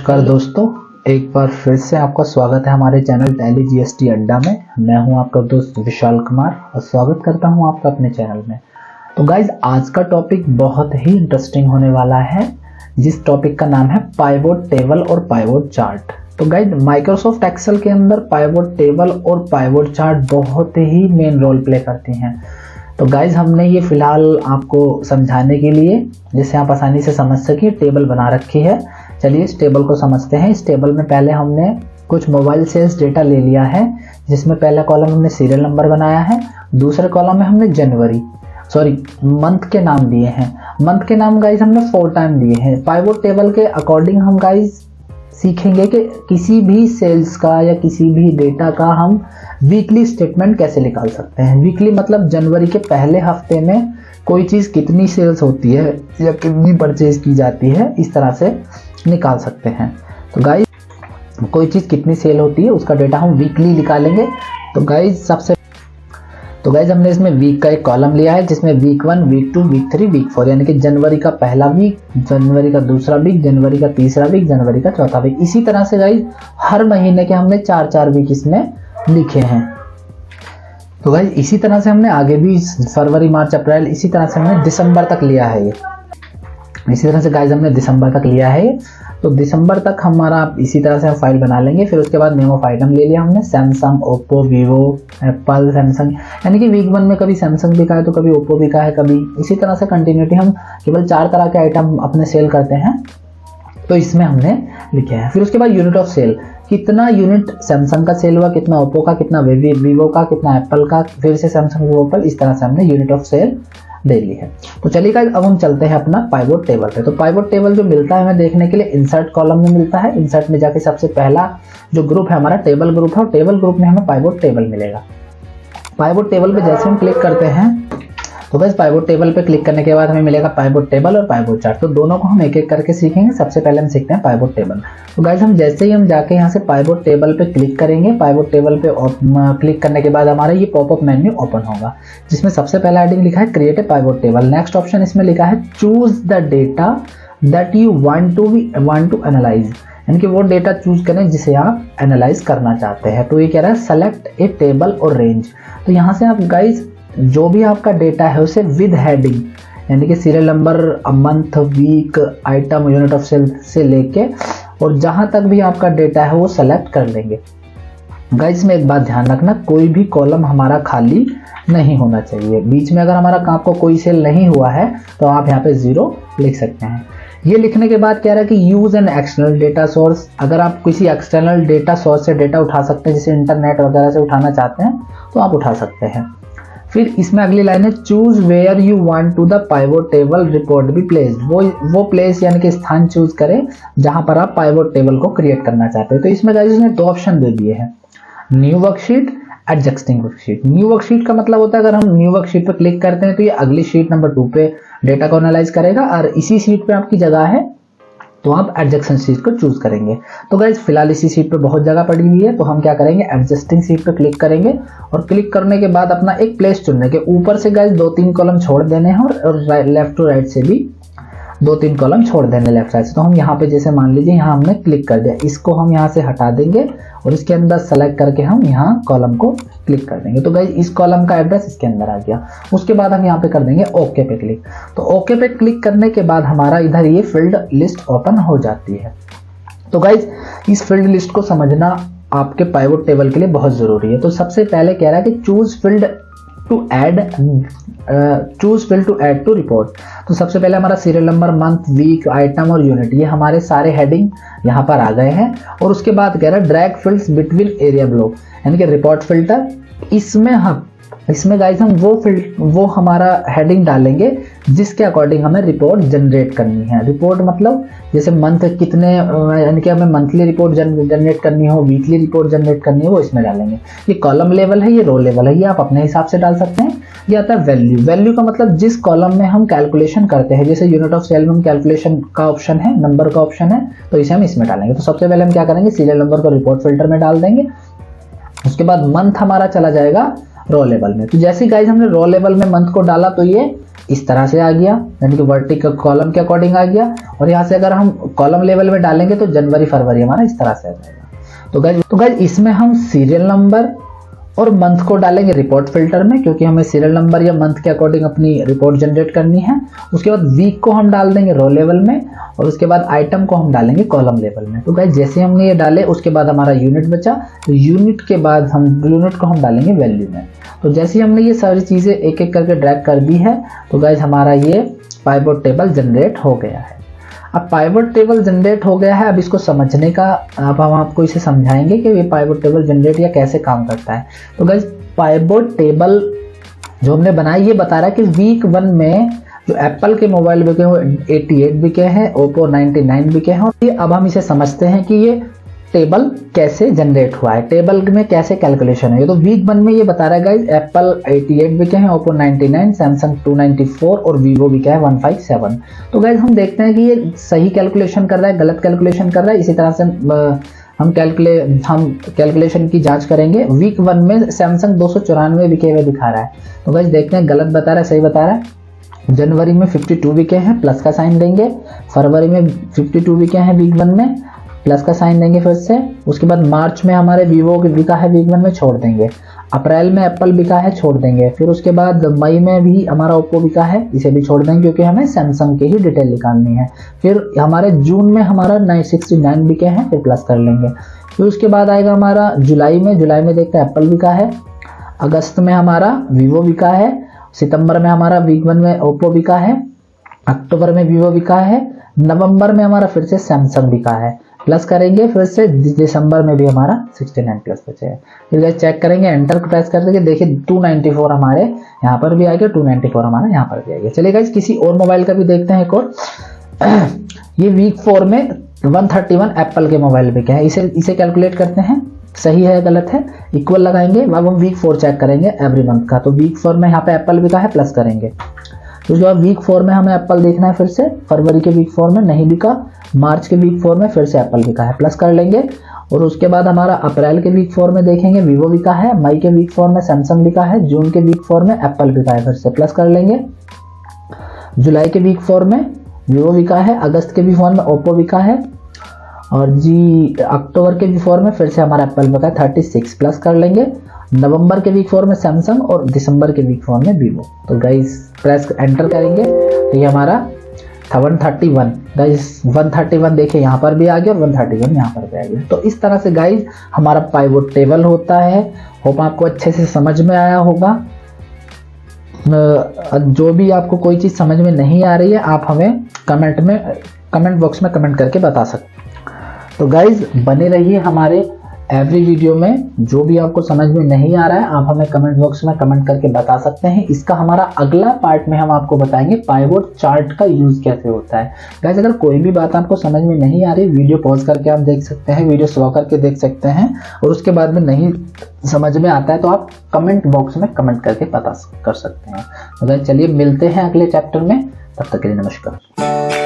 नमस्कार दोस्तों, एक बार फिर से आपका स्वागत है हमारे चैनल टैली जीएसटी अड्डा में। मैं हूं आपका दोस्त विशाल कुमार और स्वागत करता हूं आपका अपने चैनल में। तो गाइज, आज का टॉपिक बहुत ही इंटरेस्टिंग होने वाला है, जिस टॉपिक का नाम है पाइवोट टेबल और पाइवोट चार्ट। तो गाइज, माइक्रोसॉफ्ट एक्सेल के अंदर पाइवोट टेबल और पाइवोट चार्ट बहुत ही मेन रोल प्ले करती हैं। तो गाइज, हमने ये फिलहाल आपको समझाने के लिए, जिससे आप आसानी से समझ सके, टेबल बना रखी है। चलिए इस टेबल को समझते हैं। इस टेबल में पहले हमने कुछ मोबाइल सेल्स डेटा ले लिया है, जिसमें पहला कॉलम हमने सीरियल नंबर बनाया है। दूसरे कॉलम में हमने मंथ के नाम दिए हैं। मंथ के नाम गाइज हमने 4 टाइम दिए हैं। पाइवोट टेबल के अकॉर्डिंग हम गाइज सीखेंगे कि किसी भी सेल्स का या किसी भी डेटा का हम वीकली स्टेटमेंट कैसे निकाल सकते हैं। वीकली मतलब जनवरी के पहले हफ्ते में कोई चीज़ कितनी सेल्स होती है या कितनी परचेज की जाती है, इस तरह से निकाल सकते हैं। तो गाइज, कोई चीज़ कितनी सेल होती है उसका डेटा हम वीकली निकालेंगे। तो गाइज हमने इसमें वीक का एक कॉलम लिया है, जिसमें वीक 1, वीक 2, वीक 3, वीक 4, यानी कि जनवरी का पहला वीक, जनवरी का दूसरा वीक, जनवरी का तीसरा वीक, जनवरी का चौथा वीक। इसी तरह से गाइज हर महीने के हमने 4-4 वीक इसमें लिखे हैं। तो गाइज इसी तरह से हमने आगे भी फरवरी, मार्च, अप्रैल, इसी तरह से हमने दिसंबर तक लिया है। इसी तरह से गाइज हमने दिसंबर तक लिया है। तो दिसंबर तक हमारा इसी तरह से हम फाइल बना लेंगे। फिर उसके बाद नेम ऑफ आइटम ले लिया हमने, Samsung, Oppo, Vivo, Apple, Samsung, यानी कि वीक 1 में कभी सैमसंग बिका है तो कभी ओप्पो बिका है, कभी इसी तरह से कंटिन्यूटी हम केवल 4 तरह के आइटम अपने सेल करते हैं। तो इसमें हमने लिखे हैं। फिर उसके बाद यूनिट ऑफ सेल, कितना यूनिट सैमसंग का सेल हुआ, कितना ओप्पो का, कितना वीवो का, कितना एप्पल का, फिर से सैमसंग, वीवो, एप्पल, इस तरह से हमने यूनिट ऑफ सेल दे ली है। तो चलिए गाइस, अब हम चलते हैं अपना पाइवोट टेबल पे। तो पाइवोट टेबल जो मिलता है हमें देखने के लिए इंसर्ट कॉलम में मिलता है। इंसर्ट में जाके सबसे पहला जो ग्रुप है हमारा टेबल ग्रुप है, और टेबल ग्रुप में हमें पाइवोट टेबल मिलेगा। पाइवोट टेबल पे जैसे हम क्लिक करते हैं, तो बस पाइवोट टेबल पे क्लिक करने के बाद हमें मिलेगा पाइवोट टेबल और पाइवोट चार्ट। तो दोनों को हम एक एक करके सीखेंगे। सबसे पहले हम सीखते हैं पाइवोट टेबल। तो गाइस, हम जैसे ही हम जाके यहाँ से पाइवोट टेबल पे क्लिक करेंगे, पाइवोट टेबल पे क्लिक करने के बाद हमारा ये पॉपअप मेन्यू ओपन होगा, जिसमें सबसे पहला हेडिंग लिखा है create a pivot table. Next option इसमें लिखा है choose the data that you want to analyse, यानी कि वो डेटा चूज करें जिसे आप एनालाइज करना चाहते हैं। तो ये कह रहा है सेलेक्ट ए टेबल और रेंज। तो यहाँ से आप गाइज जो भी आपका डेटा है उसे विद हेडिंग, यानी कि serial number, month, week, item, unit of sale से लेके और जहां तक भी आपका डेटा है वो सेलेक्ट कर लेंगे। गाइस, में एक बात ध्यान रखना, कोई भी कॉलम हमारा खाली नहीं होना चाहिए। बीच में अगर हमारा आपको कोई सेल नहीं हुआ है तो आप यहाँ पे 0 लिख सकते हैं। ये लिखने के बाद कह रहा है कि use an external data source. अगर आप किसी एक्सटर्नल डेटा सोर्स से डेटा उठा सकते हैं, जैसे इंटरनेट वगैरह से उठाना चाहते हैं तो आप उठा सकते हैं। फिर इसमें अगली लाइन है choose where you want to the pivot table report be placed. वो प्लेस यानी कि स्थान चूज करें जहां पर आप पाइवोट टेबल को क्रिएट करना चाहते हैं। तो इसमें गाइस इसने 2 ऑप्शन दे दिए हैं, new worksheet, adjusting worksheet. New worksheet का मतलब होता है अगर हम न्यू वर्कशीट पर क्लिक करते हैं तो ये अगली शीट नंबर 2 पे डेटा को एनालाइज करेगा, और इसी शीट पे आपकी जगह है तो आप एडजस्टिंग शीट को चूज करेंगे। तो गाइज फिलहाल इसी शीट पे बहुत जगह पड़ी हुई है, तो हम क्या करेंगे, एडजस्टिंग शीट पे क्लिक करेंगे और क्लिक करने के बाद अपना एक प्लेस चुनने के ऊपर से गाइज 2-3 कॉलम छोड़ देने हैं, और लेफ्ट टू राइट से भी 2-3 कॉलम छोड़ देंगे लेफ्ट साइड से। तो हम यहाँ पे जैसे मान लीजिए यहाँ हमने क्लिक कर दिया, इसको हम यहाँ से हटा देंगे और इसके अंदर सेलेक्ट करके हम यहाँ कॉलम को क्लिक कर देंगे। तो गाइस इस कॉलम का एड्रेस इसके अंदर आ गया। उसके बाद हम यहाँ पे कर देंगे ओके पे क्लिक। तो ओके पे क्लिक करने के बाद हमारा इधर ये फील्ड लिस्ट ओपन हो जाती है। तो गाइस इस फील्ड लिस्ट को समझना आपके पाइवोट टेबल के लिए बहुत जरूरी है। तो सबसे पहले कह रहा है कि choose field to add to report. तो सबसे पहले हमारा serial number, month, week, item और यूनिट, ये हमारे सारे हेडिंग यहाँ पर आ गए हैं। और उसके बाद कह रहा है drag fields between area block, यानी कि रिपोर्ट फिल्टर। इसमें गाइस हम वो हमारा हेडिंग डालेंगे जिसके अकॉर्डिंग हमें रिपोर्ट जनरेट करनी है। रिपोर्ट मतलब जैसे मंथ कितने, यानी कि हमें मंथली रिपोर्ट जनरेट करनी हो, वीकली रिपोर्ट जनरेट करनी हो, वो इसमें डालेंगे। ये कॉलम लेवल है, ये रो लेवल है, ये आप अपने हिसाब से डाल सकते हैं। ये आता है वैल्यू। वैल्यू का मतलब जिस कॉलम में हम कैलकुलेशन करते हैं, जैसे यूनिट ऑफ सेल में हम कैलकुलेशन का ऑप्शन है, नंबर का ऑप्शन है, तो इसे हम इसमें डालेंगे। तो सबसे पहले हम क्या करेंगे, सीरियल नंबर को रिपोर्ट फिल्टर में डाल देंगे। उसके बाद मंथ हमारा चला जाएगा रो लेवल में। तो जैसे गाइज हमने रो लेवल में मंथ को डाला तो ये इस तरह से आ गया, यानी कि वर्टिकल कॉलम के अकॉर्डिंग आ गया। और यहाँ से अगर हम कॉलम लेवल में डालेंगे तो जनवरी फरवरी हमारा इस तरह से आ जाएगा। तो गाइज इसमें हम सीरियल नंबर और मंथ को डालेंगे रिपोर्ट फिल्टर में, क्योंकि हमें सीरियल नंबर या मंथ के अकॉर्डिंग अपनी रिपोर्ट जनरेट करनी है। उसके बाद वीक को हम डाल देंगे रो लेवल में, और उसके बाद आइटम को हम डालेंगे कॉलम लेवल में। तो गाइस जैसे हमने ये डाले उसके बाद हमारा यूनिट बचा, तो यूनिट के बाद हम यूनिट को हम डालेंगे वैल्यू में। तो जैसे हमने ये सारी चीज़ें एक एक करके ड्रैग कर दी है, तो गाइस हमारा ये पाइवट टेबल जनरेट हो गया है। अब पाइवट टेबल जनरेट हो गया है, अब इसको समझने का अब हम आपको इसे समझाएंगे कि ये पाइवट टेबल जनरेट या कैसे काम करता है। तो गाइस पाइवट टेबल जो हमने बनाया ये बता रहा है कि वीक 1 में जो एप्पल के मोबाइल बिके वो 88 बिके हैं, ओप्पो 99 बिके हैं। और ये अब हम इसे समझते हैं कि ये टेबल कैसे जनरेट हुआ है, टेबल में कैसे कैलकुलेशन है। तो वीक 1 में ये बता रहा है गाइस एप्पल 88 बिके हैं, ओप्पो 99, सैमसंग 294 और वीवो बिका है 157। तो गाइस हम देखते हैं कि ये सही कैलकुलेशन कर रहा है, गलत कैलकुलेशन कर रहा है। इसी तरह से हम कैलकुलेशन की जांच करेंगे। वीक 1 में सैमसंग 294 बिके हुए दिखा रहा है, तो गाइस देखते हैं गलत बता रहा है सही बता रहा है। जनवरी में 52 बिके हैं, प्लस का साइन देंगे। फरवरी में 52 बिके हैं वीक 1 में, प्लस का साइन देंगे फिर से। उसके बाद मार्च में हमारे वीवो बिका है वीक 1 में, छोड़ देंगे। अप्रैल में एप्पल बिका है, छोड़ देंगे। फिर उसके बाद मई में भी हमारा ओप्पो बिका है, इसे भी छोड़ देंगे क्योंकि हमें सैमसंग की ही डिटेल निकालनी है। फिर हमारे जून में हमारा 969 बिके हैं, फिर प्लस कर लेंगे। फिर उसके बाद आएगा हमारा जुलाई में देखते हैं एप्पल बिका है। अगस्त में हमारा वीवो बिका है। सितंबर में हमारा वीक 1 में ओप्पो बिका है। अक्टूबर में वीवो बिका है। नवंबर में हमारा फिर से सैमसंग बिका है, प्लस करेंगे। फिर से दिसंबर में भी हमारा 69 प्लस बचे हैं। फिर गाइस चेक करेंगे, एंटर प्रेस कर देंगे, देखिए 294 हमारे यहाँ पर भी आएगा, 294 हमारे यहाँ पर भी आएगा। चलिए गाइस किसी और मोबाइल का भी देखते हैं एक और। ये वीक 4 में 131 एप्पल के मोबाइल बिके हैं, इसे कैलकुलेट करते हैं, सही है गलत है, इक्वल लगाएंगे। अब हम वीक 4 चेक करेंगे एवरी मंथ का। तो वीक 4 में यहाँ पे एप्पल बिका है, प्लस करेंगे। तो जो वीक 4 में हमें एप्पल देखना है, फिर से फरवरी के वीक 4 में नहीं बिका, मार्च के वीक 4 में फिर से एप्पल बिका है, प्लस कर लेंगे। और उसके बाद हमारा अप्रैल के वीक 4 में देखेंगे वीवो बिका है, मई के वीक 4 में सैमसंग बिका है, जून के वीक 4 में एप्पल बिका है, फिर से प्लस कर लेंगे। जुलाई के वीक 4 में वीवो बिका है, अगस्त के वीक 4 में ओप्पो बिका है, और जी अक्टूबर के वीक 4 में फिर से हमारा एप्पल बिका है 36, प्लस कर लेंगे। नवंबर के वीक 4 में सैमसंग और दिसंबर के वीक 4 में वीवो। तो गाइस प्रेस एंटर करेंगे तो ये हमारा 131 गाइस 131 देखिए यहाँ पर भी आ गया और 131 यहाँ पर भी आ गया। तो इस तरह से गाइस हमारा पाइवट टेबल होता है। होप आपको अच्छे से समझ में आया होगा। जो भी आपको कोई चीज़ समझ में नहीं आ रही है आप हमें कमेंट बॉक्स में कमेंट करके बता सकते हैं। तो गाइस बने रहिए हमारे एवरी वीडियो में। जो भी आपको समझ में नहीं आ रहा है आप हमें कमेंट बॉक्स में कमेंट करके बता सकते हैं। इसका हमारा अगला पार्ट में हम आपको बताएंगे पाइवट चार्ट का यूज कैसे होता है। गाइस अगर कोई भी बात आपको समझ में नहीं आ रही, वीडियो पॉज करके आप देख सकते हैं, वीडियो स्लो करके देख सकते हैं, और उसके बाद में नहीं समझ में आता है तो आप कमेंट बॉक्स में कमेंट करके पता कर सकते हैं। तो गाइस चलिए मिलते हैं अगले चैप्टर में, तब तक के लिए नमस्कार।